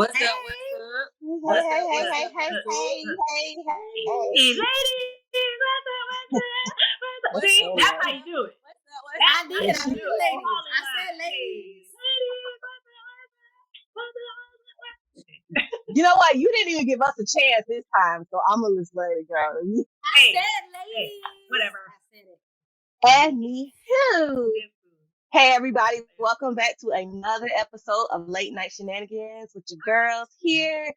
What's Hey. up? What's up? Hey, What's hey, up? hey, What's hey, up? hey, What's hey, up? hey, hey, Ladies, What's see, up? that's how you do it. What's up? hey. What's I up? did, That's I how you did, do it. ladies. Call it I like, said ladies. You know what? You didn't even give us a chance this time, so I'm gonna just let it go. Hey, said ladies. whatever. I said it. Anywho. Hey everybody, welcome back to another episode of Late Night Shenanigans with your girls here.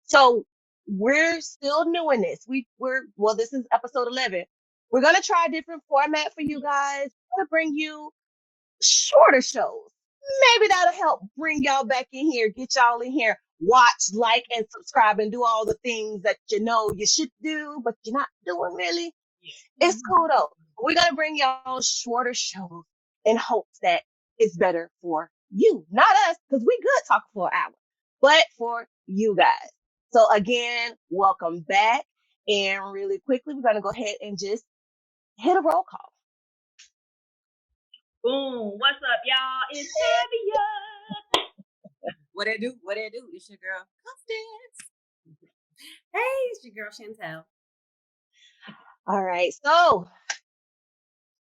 So we're still new in this. This is episode 11. We're gonna try a different format for you guys. We're gonna bring you shorter shows. Maybe that'll help bring y'all back in here, get y'all in here, watch, like, and subscribe, and do all the things that you know you should do, but you're not doing really. It's cool though. We're gonna bring y'all shorter shows in hopes that it's better for you, not us, because we good talking for an hour, but for you guys. So again, welcome back. And really quickly, we're gonna go ahead and just hit a roll call. Boom. What's up, y'all? It's Fabia. What it do? What it do? It's your girl, Constance. Hey, it's your girl Chantel. All right. So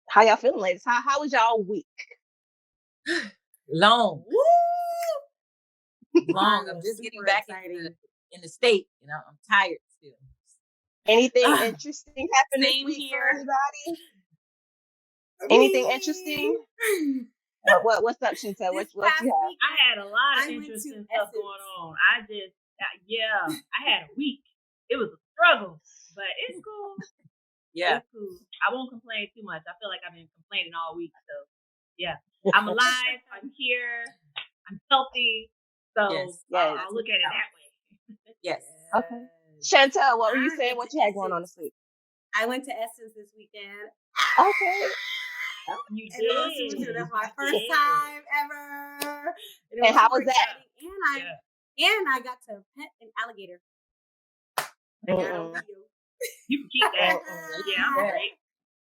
how y'all feeling, ladies? How was y'all week? Long. Woo! Long. I'm just getting back in the state. You know, I'm tired still. Anything interesting happened this Same week here. for anybody? Anything interesting? What's up, Chantel? What you have? I had a lot of interesting stuff going on. I had a week. It was a struggle, but it's cool. Yeah. It's cool. I won't complain too much. I feel like I've been complaining all week. So, yeah. I'm alive. I'm here. I'm healthy. So, Yes. I'll look at it that way. Yes. Okay. Chantel, what were you saying? What you had going on this week? I went to Essence this weekend. Okay. You did. did. That's my first time ever. And how was that? And I got to pet an alligator. I got a video. You can keep that. Yeah, I'm great.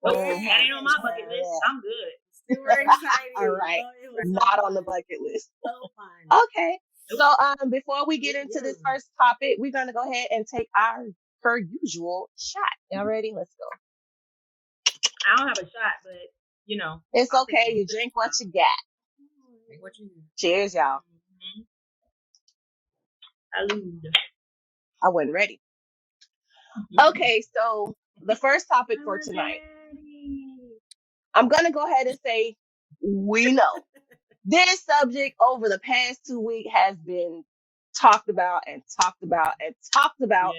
That ain't on my bucket list. I'm good. Super exciting. All right. It was not on the bucket list. So fun. Okay. So before we get into this first topic, we're gonna go ahead and take our per usual shot. Y'all ready? Let's go. I don't have a shot, but you know. It's okay. You drink what you got. Drink what you need. Cheers, y'all. I wasn't ready. Okay, so the first topic for tonight. I'm gonna go ahead and say we know. This subject over the past 2 weeks has been talked about and talked about and talked about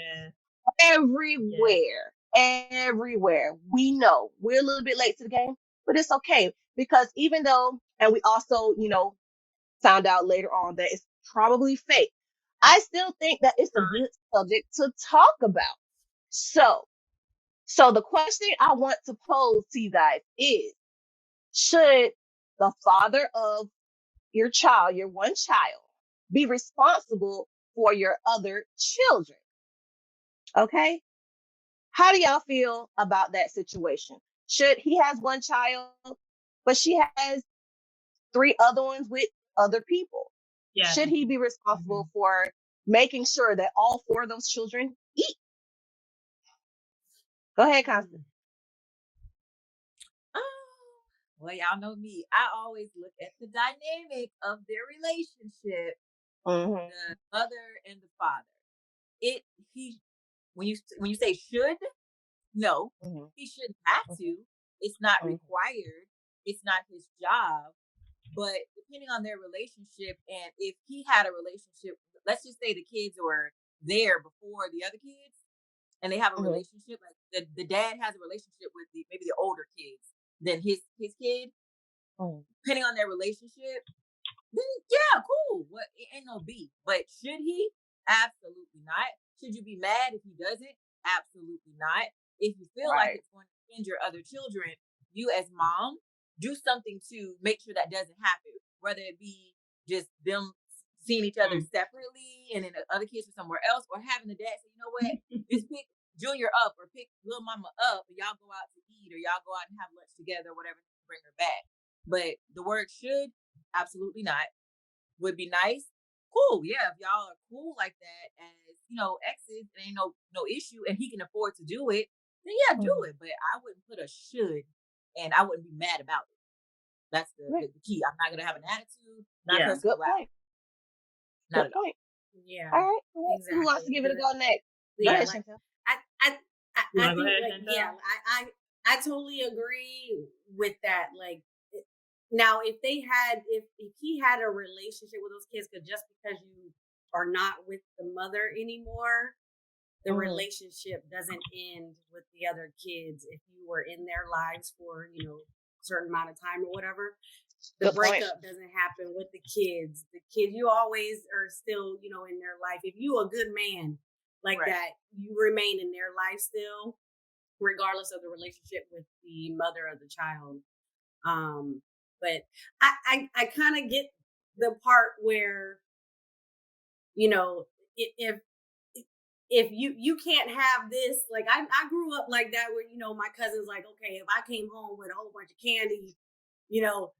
everywhere. Everywhere. We know we're a little bit late to the game, but it's okay because even though, and we also, found out later on that it's probably fake, I still think that it's a good subject to talk about. So the question I want to pose to you guys is, should the father of your child, your one child, be responsible for your other children? Okay. How do y'all feel about that situation? He has one child, but she has 3 other ones with other people. Yeah. Should he be responsible for making sure that all 4 of those children eat? Go ahead, Constance. Well, y'all know me. I always look at the dynamic of their relationship, the mother and the father. When you say should, no, he shouldn't have to. It's not required. It's not his job. But depending on their relationship, and if he had a relationship, let's just say the kids were there before the other kids, and they have a relationship, like the dad has a relationship with maybe the older kids than his kid. Depending on their relationship, then yeah, cool. What, it ain't no beef. But should he? Absolutely not. Should you be mad if he doesn't? Absolutely not. If you feel like it's going to injure other children, you as mom, do something to make sure that doesn't happen. Whether it be just them seeing each other separately and then the other kids are somewhere else, or having the dad say, you know what, just pick Junior up or pick little mama up and y'all go out to eat or y'all go out and have lunch together or whatever to bring her back. But the word should, absolutely not. Would be nice. cool. Yeah, if y'all are cool like that as, exes, and ain't no issue, and he can afford to do it, then yeah, do it. But I wouldn't put a should, and I wouldn't be mad about it. That's the key. I'm not gonna have an attitude, not cuss Good people out. point. Not Good at all. point. Yeah. All right. Who wants to Exactly. give it a go next? Go Yeah, ahead, like Chantel. You I wanna go think ahead, like Chantel? I totally agree with that. Like now, if he had a relationship with those kids, because just because you are not with the mother anymore, the relationship doesn't end with the other kids. If you were in their lives for a certain amount of time or whatever, the Good point. breakup doesn't happen with the kids. The kids, you always are still in their life. If you a good man like Right. that, you remain in their life still, regardless of the relationship with the mother of the child. But I kind of get the part where if you can't have this, like I grew up like that, where my cousin's like, okay, if I came home with a whole bunch of candy,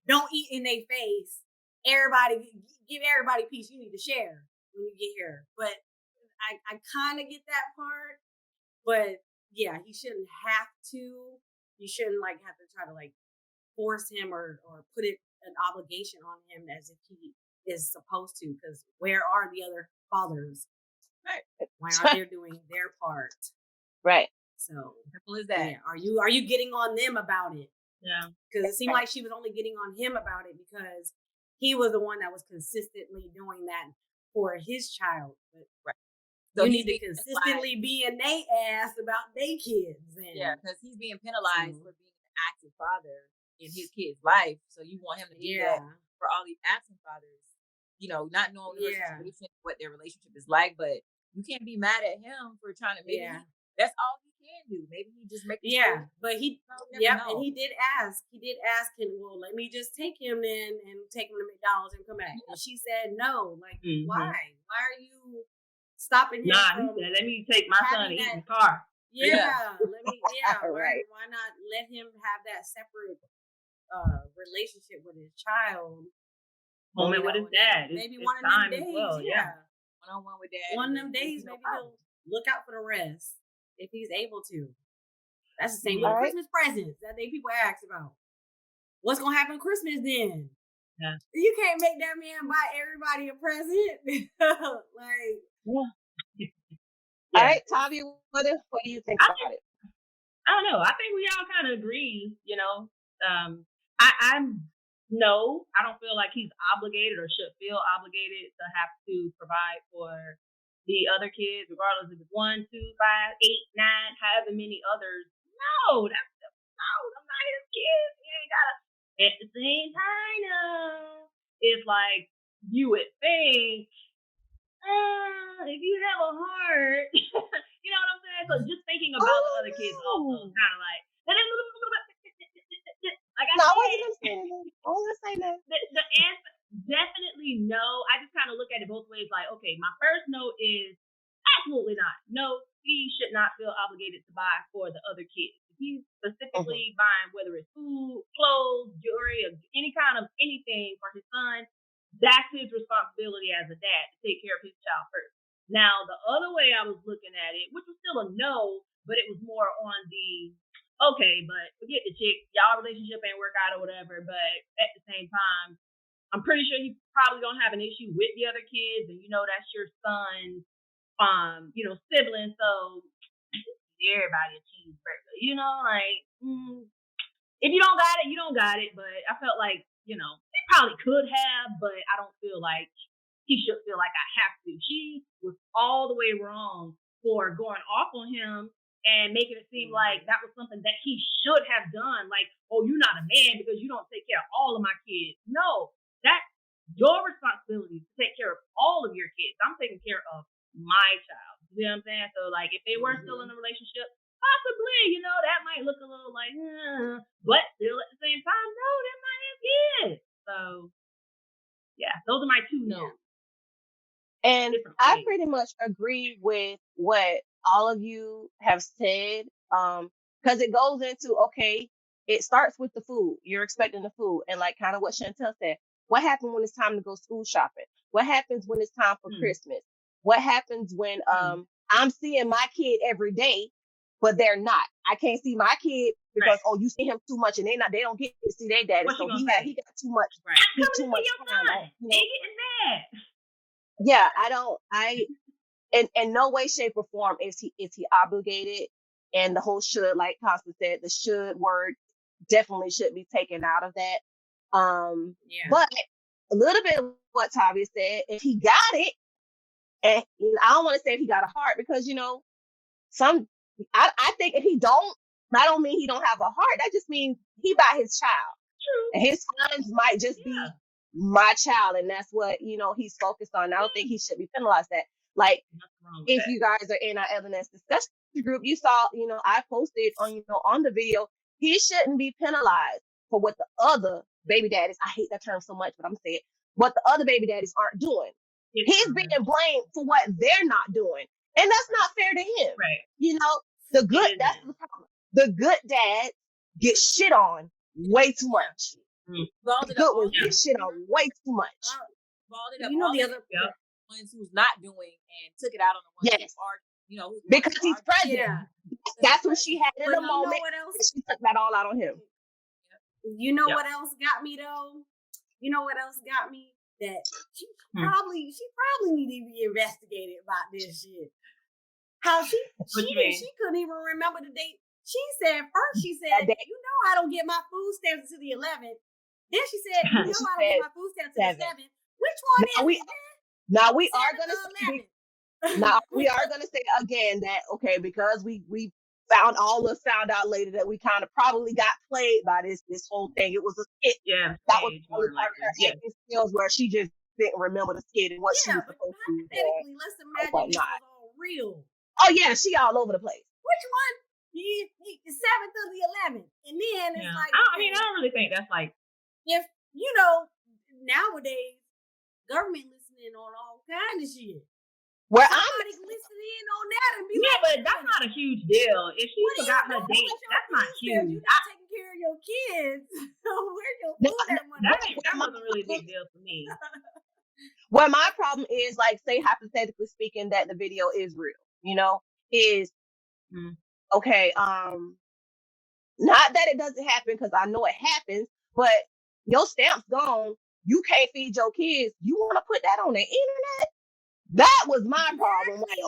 don't eat in their face. Everybody, give everybody a piece. You need to share when you get here. But I kind of get that part. But yeah, he shouldn't have to. You shouldn't have to try to force him or put it an obligation on him as if he is supposed to. Because where are the other fathers? Right. Why aren't they doing their part? Right. So simple as that. Yeah, are you getting on them about it? Yeah. Because it seemed like she was only getting on him about it because he was the one that was consistently doing that for his child. But right. So you need to consistently be in they ass about they kids. Yeah, because he's being penalized for being an active father in his kid's life. So you want him to do that for all these absent fathers, not knowing her situation, what their relationship is like. But you can't be mad at him for trying to that's all he can do. Maybe he just make but he and he did ask him, well, let me just take him in and take him to McDonald's and come back. And she said no. Like, why are you stopping him from, he said, let me take my son to eat in the car. Let me Right. why not let him have that separate relationship with his child, moment with his dad. Maybe one of them days, one-on-one with dad. One of them days, maybe he'll look out for the rest if he's able to. That's the same with Christmas presents that people ask about. What's gonna happen Christmas then? Yeah. You can't make that man buy everybody a present. All right, Tavi, what do you think about it? I don't know. I think we all kind of agree, I don't feel like he's obligated or should feel obligated to have to provide for the other kids, regardless if it's 1, 2, 5, 8, 9, however many others. No, I'm not his kid. He ain't gotta. At the same time, it's like you would think, if you have a heart, you know what I'm saying? So just thinking about the other kids also kind of like. I wasn't gonna say that. The answer, definitely no. I just kind of look at it both ways. Like, okay, my first note is absolutely not. No, he should not feel obligated to buy for the other kids. If he's specifically buying, whether it's food, clothes, jewelry, or any kind of anything for his son, that's his responsibility as a dad to take care of his child first. Now, the other way I was looking at it, which was still a no, but it was more on the, okay, but forget the chick, y'all relationship ain't work out or whatever, but at the same time, I'm pretty sure he probably don't have an issue with the other kids, and that's your son's sibling, so everybody a cheeseburger, if you don't got it, you don't got it. But I felt like, they probably could have, but I don't feel like he should feel like I have to. She was all the way wrong for going off on him and making it seem like that was something that he should have done. Like, oh, you're not a man because you don't take care of all of my kids. No, that's your responsibility to take care of all of your kids. I'm taking care of my child. You know what I'm saying? So, like, if they were still in a relationship, possibly, that might look a little like, but still at the same time, no, they're not his kids. So, yeah, those are my two notes. And I pretty much agree with what all of you have said, because it goes into, okay, it starts with the food. You're expecting the food. And like kind of what Chantel said, what happened when it's time to go school shopping? What happens when it's time for Christmas? What happens when I'm seeing my kid every day, but they're not? I can't see my kid because you see him too much, and they don't get to see their daddy. So he got too much. Right. He too much time. You know? Ain't getting mad. Yeah, in no way, shape, or form is he obligated. And the whole should, like Constance said, the should word definitely should be taken out of that. But a little bit of what Tavia said, if he got it, and I don't want to say if he got a heart, because I think if he don't, I don't mean he don't have a heart. That just means he by his child. True. And his sons might just be my child, and that's what he's focused on. I don't think he should be penalized that. Like, if you guys are in our LNS discussion group, you saw, I posted on the video, he shouldn't be penalized for what the other baby daddies, I hate that term so much, but I'm saying what the other baby daddies aren't doing. He's being blamed for what they're not doing. And that's not fair to him. Right. That's the problem. The good dad gets shit on way too much. The good ones get shit on way too much. The other ones who's not doing and took it out on the ones who are, because he's present. Yeah. That's what she had in the moment. She took that all out on him. You know what else got me though? You know what else got me? That she probably need to be investigated about this shit. How she couldn't even remember the date. She said, I don't get my food stamps to the 11th. Then she said, I don't get my food stamps to the 7th. Which one is it? Now we are gonna say again that because we found out later that we kind of probably got played by this whole thing. It was a skit. Yeah, that was part of her acting skills where she just didn't remember the skit and what she was supposed to do. Let's imagine this was all real. Oh yeah, she all over the place. Which one? The 7th or the 11th, and then it's like. I don't really think that's like. If nowadays government listening on all kinds of shit. Where somebody can listen in on that and be but that's not a huge deal. If she forgot her date, that's not huge. You're not taking care of your kids. Where's your food money? That wasn't really a big deal for me. Well, my problem is, like, say hypothetically speaking that the video is real, not that it doesn't happen, because I know it happens, but your stamp's gone. You can't feed your kids. You want to put that on the internet? That was my problem. Like,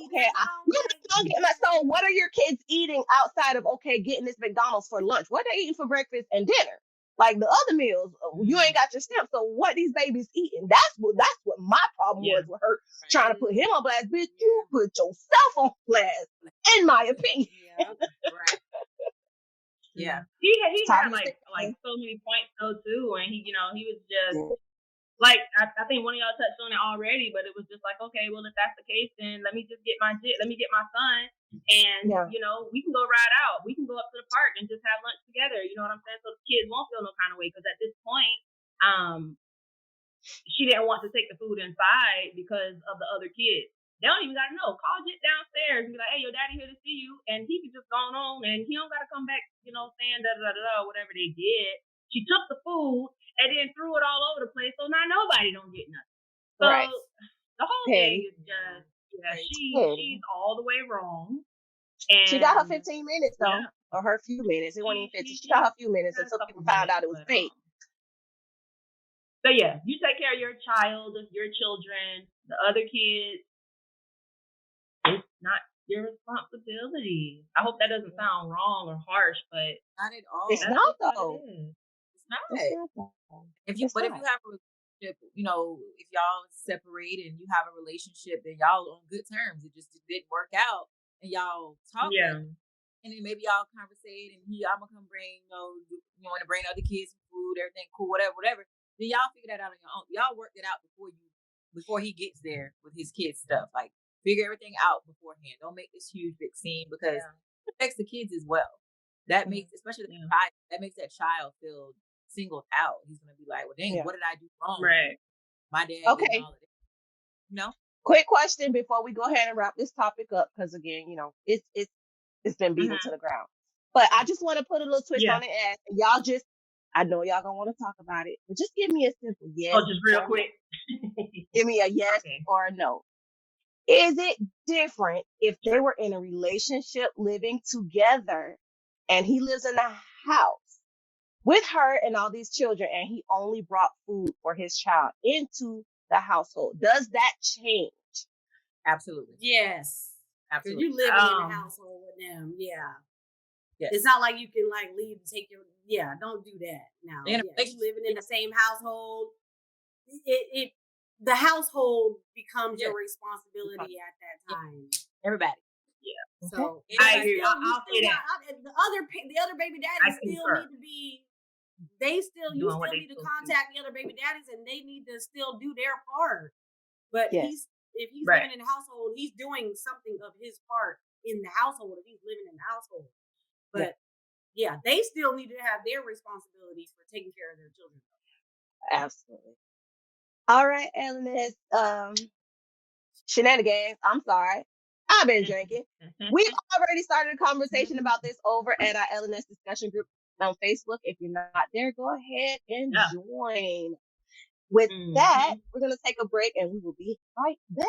so what are your kids eating outside of, getting this McDonald's for lunch? What are they eating for breakfast and dinner? Like the other meals, you ain't got your stamp. So what these babies eating? That's what my problem was with her trying to put him on blast. Bitch, you put yourself on blast, in my opinion. Yeah. He had like so many points though too, and he was just like I think one of y'all touched on it already, but it was just like, okay, well, if that's the case, then let me get my son, and we can go ride out, we can go up to the park and just have lunch together. You know what I'm saying? So the kids won't feel no kind of way, because at this point, she didn't want to take the food inside because of the other kids. They don't even gotta know. Call Jit downstairs and be like, hey, your daddy here to see you, and he could just go on, and he don't gotta come back, saying da da da da, whatever they did. She took the food and then threw it all over the place, so now nobody don't get nothing. So the whole thing is just, she's all the way wrong. And she got her 15 minutes though, or her few minutes. It wasn't even 15. She got her few minutes until people found out it was fake. So yeah, you take care of your child, your children, the other kids. It's not your responsibility. I hope that doesn't sound wrong or harsh, but not at all. It's not though. It's not. If you have a relationship, if y'all separate and you have a relationship and y'all on good terms, it didn't work out, and y'all talk. And then maybe y'all conversate, and I'm gonna come bring, you want to bring other kids some food, everything cool, whatever. Then y'all figure that out on your own. Y'all worked it out before he gets there with his kids stuff. Like, figure everything out beforehand. Don't make this huge big scene, because it affects the kids as well. That makes, especially the child, that makes that child feel singled out. He's gonna be like, well, dang, what did I do wrong? Right. My dad. Okay. Quick question before we go ahead and wrap this topic up, because again, it's been beaten to the ground. But I just want to put a little twist on it, and y'all just I know y'all gonna want to talk about it, but just give me a simple yes. Oh, just real quick. Give me a yes or a no. Is it different if they were in a relationship living together and he lives in a house with her and all these children and he only brought food for his child into the household? Does that change? Absolutely. Yes. Because Absolutely. you living in a household with them. Yeah. Yes. It's not like you can like leave and take your, don't do that now. Yeah, you living in the same household. The household becomes your responsibility at that time. Everybody. Yeah. So I agree. I'll say that. The other baby daddies still need to be. You still need to contact the other baby daddies, and they need to still do their part. But if he's living in the household, he's doing something of his part in the household. If he's living in the household, but they still need to have their responsibilities for taking care of their children. Absolutely. All right, LNS, Shenanigang. I'm sorry. I've been drinking. We've already started a conversation about this over at our LNS discussion group on Facebook. If you're not there, go ahead and join. With that, we're going to take a break and we will be right back.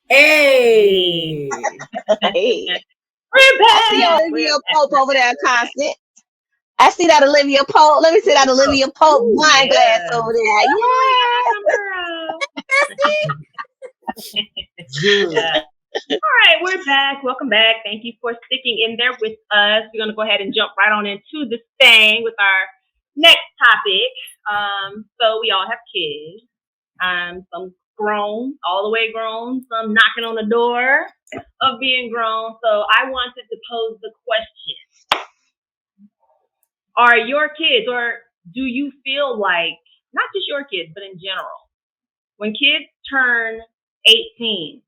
Hey. Hey. We're back. I see Olivia Pope over there, Constant. I see that Olivia Pope. Let me see that Olivia Pope wine glass over there. Yeah. All right, we're back. Welcome back. Thank you for sticking in there with us. We're going to go ahead and jump right on into this thing with our next topic. So we all have kids. Some grown, all the way grown, some knocking on the door of being grown. So I wanted to pose the question. Are your kids, or do you feel like, not just your kids, but in general, when kids turn 18,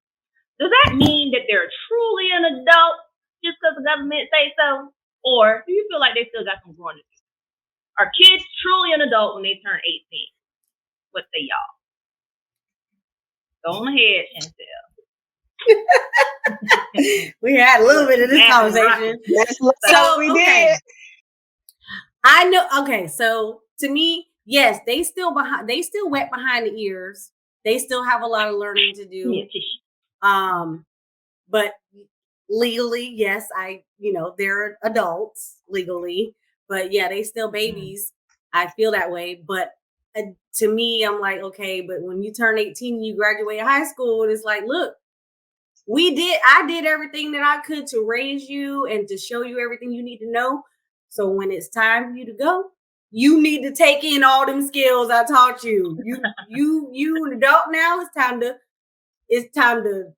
does that mean that they're truly an adult just because the government say so? Or do you feel like they still got some growing to do? Are kids truly an adult when they turn 18? What say y'all? Go on ahead, Chantel. We had a little bit of this conversation. So we did. I know. Okay, so to me, yes, they still wet behind the ears. They still have a lot of learning to do. But legally, yes, they're adults legally, but they still babies. I feel that way, but to me, I'm like, okay, but when you turn 18, you graduate high school, and it's like, look, I did everything that I could to raise you and to show you everything you need to know. So when it's time for you to go, you need to take in all them skills I taught you. You an adult now. It's time to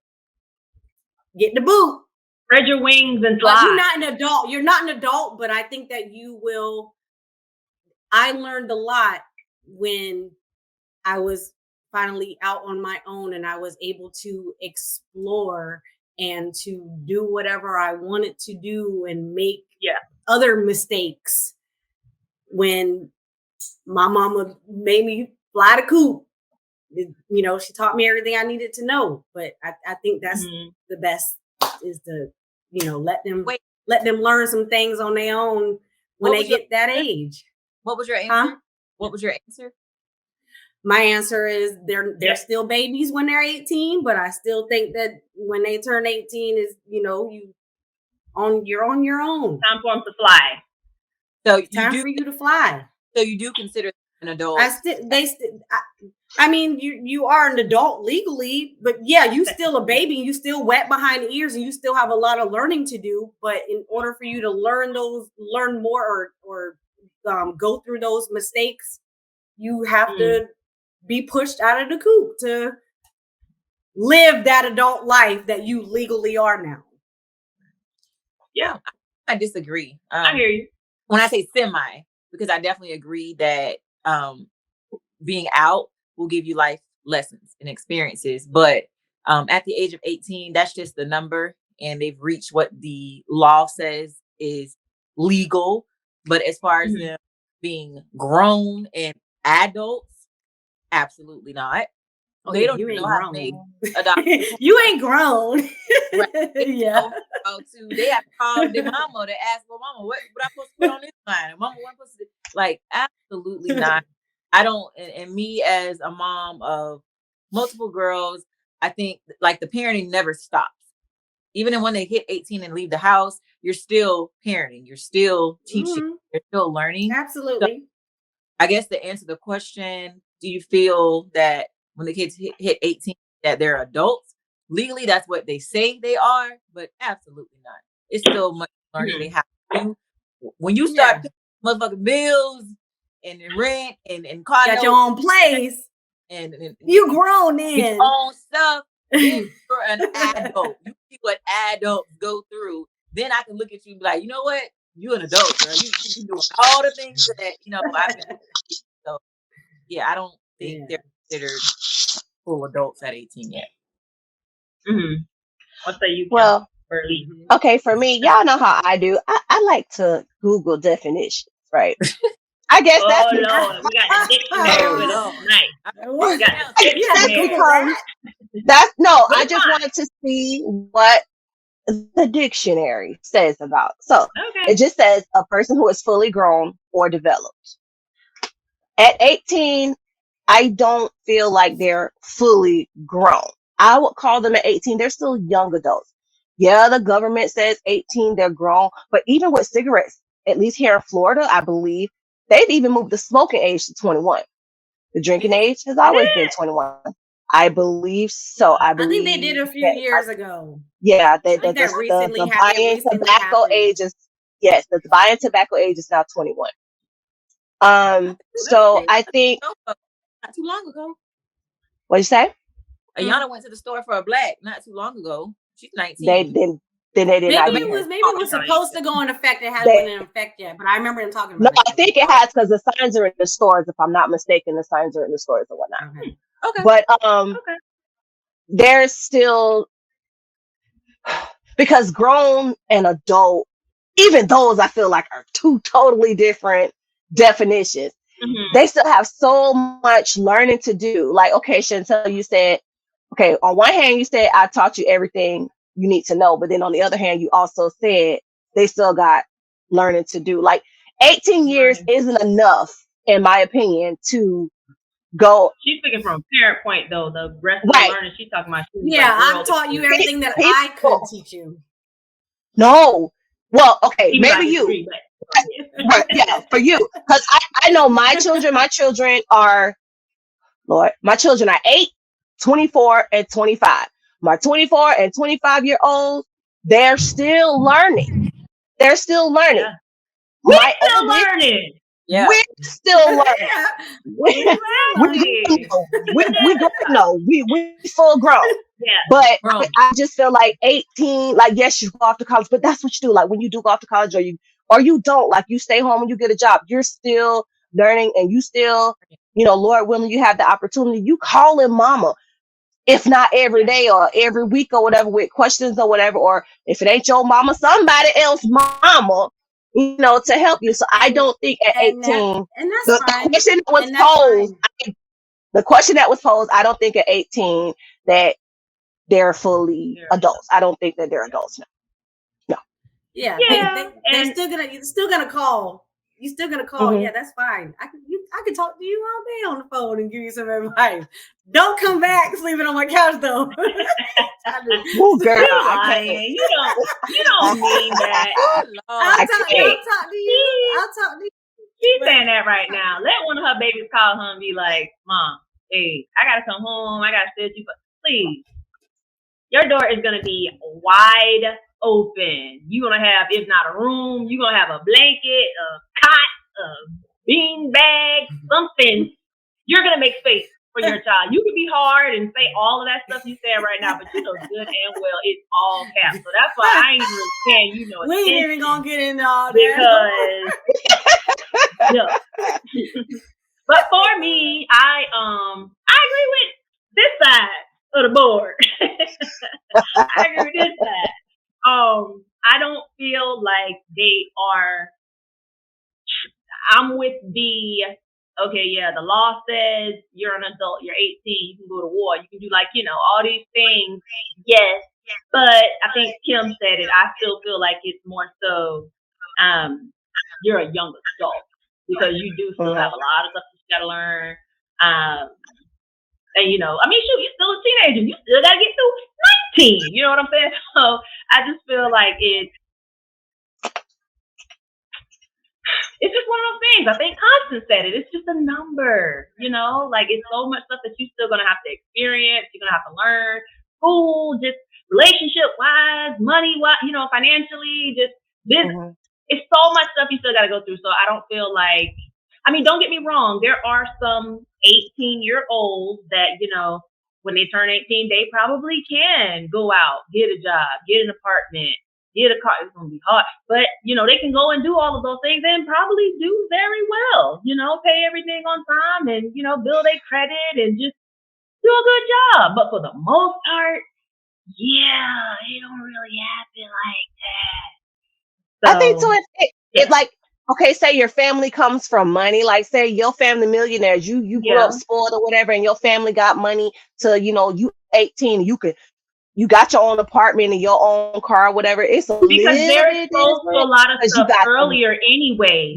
get the boot. Spread your wings and fly. But you're not an adult. You're not an adult, but I think that you will. I learned a lot when I was finally out on my own and I was able to explore and to do whatever I wanted to do and make other mistakes. When my mama made me fly the coop, she taught me everything I needed to know. But I think that's the best, is to, let them learn some things on their own when they get that age. What was your answer? What was your answer? My answer is they're still babies when they're 18, but I still think that when they turn 18 is, you're on your own. Time for them to fly. So time for you to fly. So you do consider an adult? You are an adult legally, but you still a baby. You still wet behind the ears, and you still have a lot of learning to do. But in order for you to learn more or go through those mistakes, you have to be pushed out of the coop to live that adult life that you legally are now. Yeah, I disagree. I hear you. When I say semi, because I definitely agree that being out will give you life lessons and experiences. But at the age of 18, that's just the number. And they've reached what the law says is legal. But as far as them being grown and adults, Absolutely not. Oh, They yeah, don't you even ain't know how to make grown. adoption. You ain't grown. Right. They Yeah. know how to. They have to call their mama to ask, "Well, mama, what I supposed to put on this line? And mama, what I'm supposed to do?" Like, absolutely not. I don't. And me as a mom of multiple girls, I think like the parenting never stops. Even when they hit 18 and leave the house, you're still parenting. You're still teaching. Mhm. You're still learning. So Absolutely. I guess to answer the question, do you feel that when the kids hit 18 that they're adults? Legally, that's what they say they are, but absolutely not. It's still much learning they Mhm. have to do. When you start Yeah. paying motherfucking bills and rent and car Got your notes own place. and You grown get your then. own stuff, then you're an adult. You see what adults go through. Then I can look at you and be like, you know what? You're an adult, girl. You doing all the things that I've been doing. So yeah, I don't think Yeah. they're considered full adults at 18 yet. Mhm. What say you, Kim? Well, Burley? okay, for me, y'all know how I do. I like to Google definitions, right? I guess Oh that's Lord, we got the dictionary with Oh us Lord. tonight. I We What? got now the You had to that's Google dictionary. because that? no, But I it's just fine. wanted to see what the dictionary says about. So it Okay. just says a person who is fully grown or developed. At 18, I don't feel like they're fully grown. I would call them at 18, they're still young adults. Yeah, the government says 18, they're grown, but even with cigarettes, at least here in Florida, I believe they've even moved the smoking age to 21. The drinking is age has Did always been it? 21. I believe so. I I think they did believe a few that, years ago. yeah, I think that recently the it buying recently tobacco happened. age is, yes, the buying tobacco age is now 21. I think So they I think, not too long ago. what you say? Ayana went to the store for a black not too long ago. She's They 19. didn't, then they did Maybe not So get maybe it her. was maybe it Oh, was no, you supposed to go in effect. It hasn't They, went in effect yet, but I remember them talking no, about it I though. think it has because the signs are in the stores. If I'm not mistaken, the signs are in the stores and whatnot. Okay. okay. But Okay. there's still, because grown and adult, even those I feel like are two totally different definitions. Mhm. They still have so much learning to do. Like, okay, Chantel, you said, okay, on one hand, you said I taught you everything you need to know, but then on the other hand, you also said they still got learning to do. Like, 18 years Learning. isn't enough, in my opinion, to go She's speaking from a parent point though. The rest of the right. learning she's talking about, she was Yeah, like, I've girl, this taught you is everything that I could People, teach you. no. Well, okay, even though I maybe you. disagree, but Right, yeah, for you. Because I know my children are, Lord, my children are 8, 24, and 25. My 24 and 25-year olds, they're still learning. They're still learning. yeah. We My still oldest, learning. Yeah. we're still learning. Yeah, We, we still learning. Exactly. we grown, no, we full grown. Yeah. But Grown. I just feel like 18, like, yes, you go off to college, but that's what you do. Like, when you do go off to college, or you don't, like, you stay home and you get a job, you're still learning, and you still, Lord willing, you have the opportunity. You call in mama, if not every Yeah. day or every week or whatever, with questions or whatever, or if it ain't your mama, somebody else mama, to help you. So I and don't think at and that 18, and that's the fine. question that was And that's posed, fine. I don't think at 18 that they're fully Yeah. adults. I don't think that they're adults now. No. Yeah, Yeah. they're And still gonna call. You're still gonna call. Mm-hmm. Yeah, that's fine. I could talk to you all day on the phone and give you some advice. Don't come back sleeping on my couch though. Oh, girl, you I can't. lying. You don't mean that. Oh Lord. I can't. I'll talk to you. She, I'll talk to you. she's But saying that right now. Let one of her babies call her and be like, Mom, hey, I gotta come home. I gotta stay with you. But please, your door is gonna be wide open. You're gonna have, if not a room, you're gonna have a blanket, a cot, a bean bag, something. You're gonna make space for your child. You can be hard and say all of that stuff you saying right now, but you know good and well it's all caps. So that's why I ain't really paying you no we ain't even attention gonna get into all that. because no. But for me, I agree with this side of the board. I agree with this side. I don't feel like they are. I'm with the okay, yeah, the law says you're an adult, you're 18, you can go to war, you can do like, all these things. Yes. But I think Kim said it. I still feel like it's more so you're a young adult because you do still have a lot of stuff you gotta learn. And I mean, shoot, you're still a teenager. You still gotta get through 19. You know what I'm saying? So I just feel like it's just one of those things. I think Constance said it. It's just a number, like it's so much stuff that you're still going to have to experience. You're going to have to learn school, just relationship wise, money wise, financially, just this. It's so much stuff you still got to go through. So I don't feel like, I mean, don't get me wrong. There are some 18-year-olds that, when they turn 18, they probably can go out, get a job, get an apartment, get a car. It's going to be hard. But, they can go and do all of those things and probably do very well, pay everything on time and, build a credit and just do a good job. But for the most part, yeah, it don't really happen like that. So, I think so. It's like, okay, say your family comes from money, like say your family millionaires, you grew up spoiled or whatever, and your family got money to, you 18, you got your own apartment and your own car, whatever. It's a because they're exposed to a lot of stuff earlier anyway.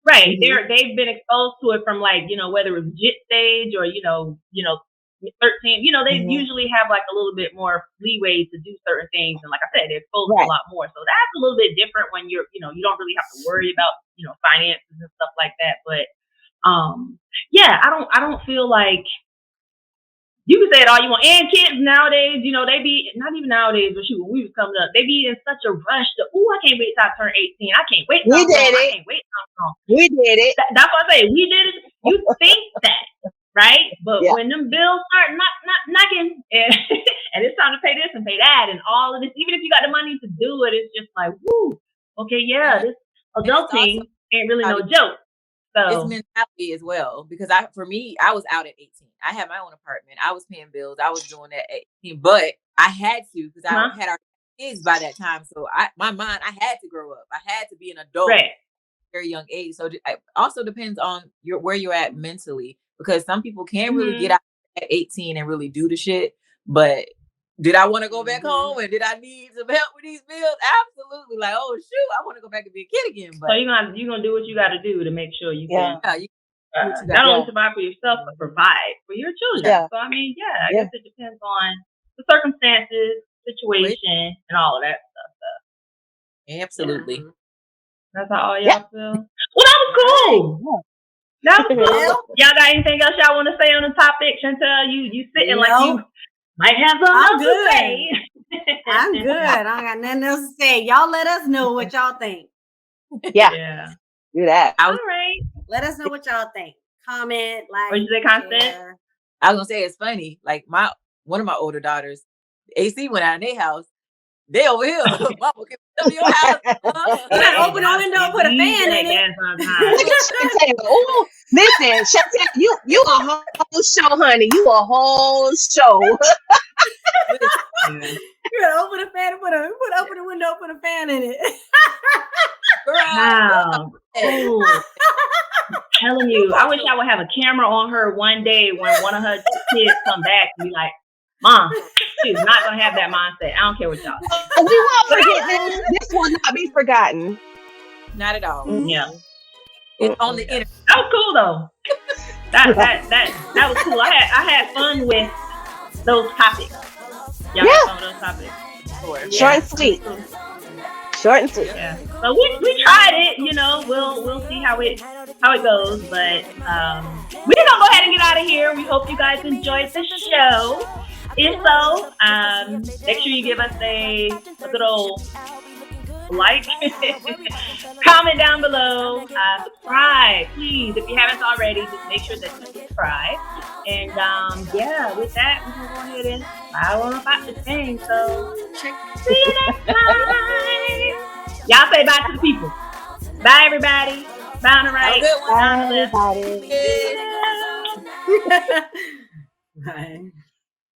Right. They've been exposed to it from like, whether it's JIT stage or, 13, they usually have like a little bit more leeway to do certain things. And like I said, they're exposed to a lot more. So that's a little bit different when you're, you don't really have to worry about, finances and stuff like that. But, I don't feel like you can say it all you want. And kids nowadays, they be, not even nowadays, but shoot, when we was coming up, they be in such a rush to, I can't wait till I turn 18. I can't wait till I can't wait till I'm We did it. That's what I say. We did it. You think that. Right, but when them bills start knocking, and it's time to pay this and pay that and all of this, even if you got the money to do it, it's just like, woo, okay, this adulting ain't really no joke. So it's mentality as well, because for me, I was out at 18. I had my own apartment. I was paying bills. I was doing that at 18, but I had to because I had our kids by that time. So I had to grow up. I had to be an adult at a very young age. So it also depends on where you're at mentally. Because some people can't really get out at 18 and really do the shit. But did I want to go back home and did I need some help with these bills? Absolutely. Like, oh shoot, I want to go back and be a kid again. But so you're gonna do what you got to do to make sure you can not only survive for yourself but provide for your children. Yeah. So I mean, I guess it depends on the circumstances, situation, and all of that stuff. So. Absolutely. That's how all y'all feel. Well, that was cool. That was cool. Y'all got anything else y'all want to say on the topic? Chantel, you sitting like you might have something else to say. I'm good. I don't got nothing else to say. Y'all let us know what y'all think. Yeah. Do that. All right. Let us know what y'all think. Comment, like. What you say, Constance? I was gonna say it's funny. Like one of my older daughters, AC went out in their house. They over here. Mama, can we come to your house? You gotta open the window, put a fan in it. Listen, Chantel, you a whole show, honey. You a whole show. You gotta open the fan and open the window, put a fan in it. Wow. I'm telling you, I wish I would have a camera on her one day when one of her kids come back and be like, Mom, she's not gonna have that mindset. I don't care what y'all say. We won't forget this. This will not be forgotten. Not at all. Yeah. It's on the internet. That was cool though. That was cool. I had fun with those topics. Y'all had fun with those topics. Short and sweet. Short and sweet. Yeah. So we tried it, we'll see how it goes. But we're gonna go ahead and get out of here. We hope you guys enjoyed the show. If so, make sure you give us a good old like, comment down below, subscribe, please. If you haven't already, just make sure that you subscribe. And with that, we're gonna go ahead and file on about this thing. So see you next time. Y'all say bye to the people. Bye, everybody. Bye on the right. Bye, everybody. Bye.